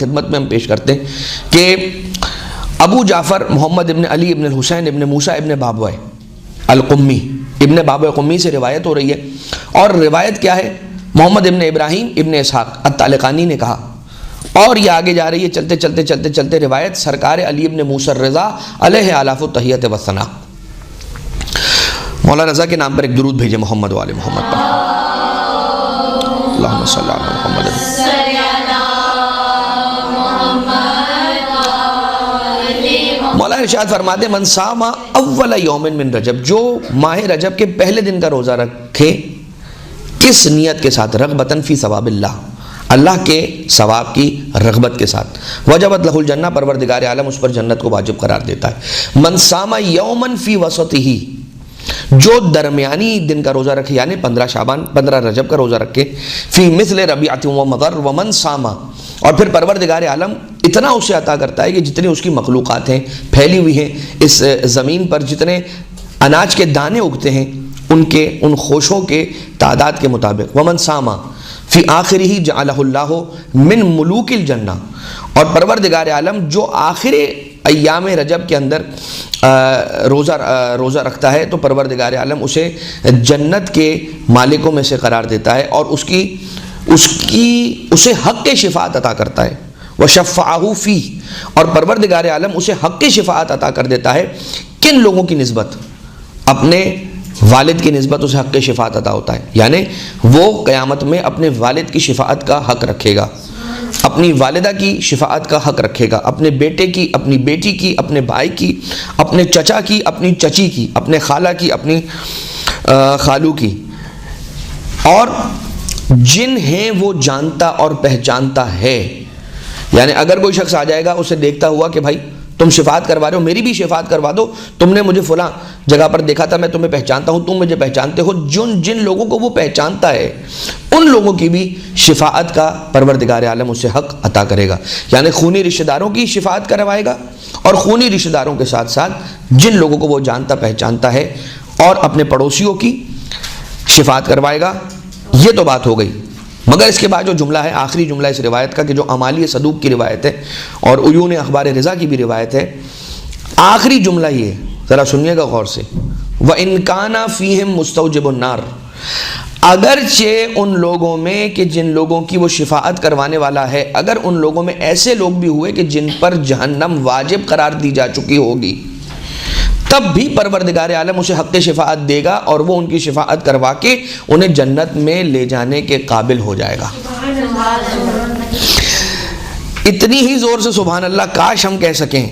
خدمت میں ہم پیش کرتے ہیں کہ ابو جعفر محمد ابن علی ابن الحسین ابن موسیٰ ابن بابوئے القمی، ابن بابوئے قمی سے روایت ہو رہی ہے، اور روایت کیا ہے؟ محمد ابن ابراہیم ابن اسحاق الطالقانی نے کہا، اور یہ آگے جا رہی ہے چلتے چلتے چلتے چلتے روایت سرکار علی ابن موسیٰ الرضا علیہ آلاف التحیت والثناء۔ مولا رضا کے نام پر ایک درود بھیجے محمد والے محمد پر، اللہم صلی علی محمد۔ مولا ارشاد فرماتے من صام اول یوم من رجب، جو ماہ رجب کے پہلے دن کا روزہ رکھے، کس نیت کے ساتھ؟ رغبتاً فی ثواب اللہ، اللہ کے ثواب کی رغبت کے ساتھ، وجبت لہ الجنہ، پروردگار عالم اس پر جنت کو واجب قرار دیتا ہے۔ من صام یوما فی وسطہ، جو درمیانی دن کا روزہ رکھے، یعنی 15 شعبان 15 رجب کا روزہ رکھے، فی مثل ربیعۃ و مضر ومن صام، اور پھر پروردگار عالم اتنا اسے عطا کرتا ہے کہ جتنی اس کی مخلوقات ہیں پھیلی ہوئی ہیں اس زمین پر، جتنے اناج کے دانے اگتے ہیں ان خوشوں کے تعداد کے مطابق، ومن صام فی آخرہ جعلہ اللہ من ملوک الجنہ، اور پروردگار عالم جو آخر ایام رجب کے اندر روزہ رکھتا ہے تو پروردگار عالم اسے جنت کے مالکوں میں سے قرار دیتا ہے، اور اسے حق شفاعت عطا کرتا ہے، وشفعہ فیہ، اور پروردگار عالم اسے حق شفاعت عطا کر دیتا ہے۔ کن لوگوں کی نسبت؟ اپنے والد کی نسبت اسے حق شفاعت عطا ہوتا ہے، یعنی وہ قیامت میں اپنے والد کی شفاعت کا حق رکھے گا، اپنی والدہ کی شفاعت کا حق رکھے گا، اپنے بیٹے کی، اپنی بیٹی کی، اپنے بھائی کی، اپنے چچا کی، اپنی چچی کی، اپنے خالہ کی، اپنی خالو کی، اور جن ہیں وہ جانتا اور پہچانتا ہے۔ یعنی اگر کوئی شخص آ جائے گا اسے دیکھتا ہوا کہ بھائی تم شفاعت کروا رہے ہو، میری بھی شفاعت کروا دو، تم نے مجھے فلاں جگہ پر دیکھا تھا، میں تمہیں پہچانتا ہوں، تم مجھے پہچانتے ہو، جن لوگوں کو وہ پہچانتا ہے ان لوگوں کی بھی شفاعت کا پروردگار عالم اسے حق عطا کرے گا، یعنی خونی رشتہ داروں کی شفاعت کروائے گا، اور خونی رشتہ داروں کے ساتھ ساتھ جن لوگوں کو وہ جانتا پہچانتا ہے اور اپنے پڑوسیوں کی شفاعت کروائے گا۔ یہ تو بات ہو گئی، مگر اس کے بعد جو جملہ ہے، آخری جملہ اس روایت کا، کہ جو امالی صدوق کی روایت ہے اور عیون اخبار رضا کی بھی روایت ہے، آخری جملہ یہ، ذرا سنیے گا غور سے، وَإِن كَانَ فِيهِمْ مُسْتَوْجِبُ النَّارِ، اگرچہ ان لوگوں میں کہ جن لوگوں کی وہ شفاعت کروانے والا ہے، اگر ان لوگوں میں ایسے لوگ بھی ہوئے کہ جن پر جہنم واجب قرار دی جا چکی ہوگی، تب بھی پروردگار عالم اسے حق شفاعت دے گا، اور وہ ان کی شفاعت کروا کے انہیں جنت میں لے جانے کے قابل ہو جائے گا۔ اتنی ہی زور سے سبحان اللہ کاش ہم کہہ سکیں